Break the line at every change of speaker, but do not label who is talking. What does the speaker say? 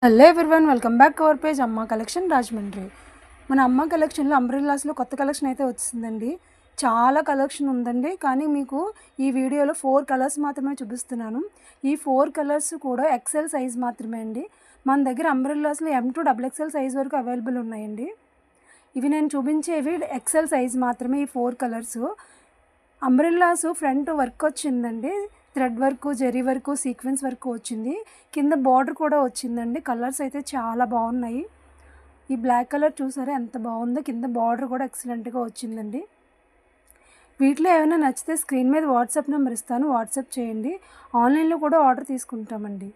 Hello everyone, welcome back to our page అమ్మ collection Rajahmundry. మన అమ్మ కలెక్షన్లో అంబ్రెల్లాస్లో కొత్త కలెక్షన్ అయితే వచ్చిందండి. చాలా కలెక్షన్ ఉందండి, కానీ మీకు ఈ వీడియోలో 4 కలర్స్ మాత్రమే చూపిస్తున్నాను. ఈ 4 కలర్స్ కూడా ఎక్సెల్ సైజ్ మాత్రమే అండి. మన దగ్గర అంబ్రెల్లాస్లో M to XXL సైజ్ వరకు అవైలబుల్ ఉన్నాయండి. ఇవి నేను చూపించేవి ఎక్సెల్ సైజ్ మాత్రమే. ఈ 4 కలర్స్ అంబ్రెల్లాస్ ఫ్రంట్ వర్క్ వచ్చిందండి. Thread work, zari work, sequence work వచ్చింది. కింద బార్డర్ కూడా వచ్చిందండి. కలర్స్ అయితే చాలా బాగున్నాయి. ఈ బ్లాక్ కలర్ చూసారా ఎంత బాగుందో. కింద బార్డర్ కూడా ఎక్సలెంట్గా వచ్చిందండి. వీటిలో ఏమైనా నచ్చితే స్క్రీన్ మీద వాట్సాప్ నెంబర్ ఇస్తాను, వాట్సాప్ చేయండి. ఆన్లైన్లో కూడా ఆర్డర్ తీసుకుంటామండి.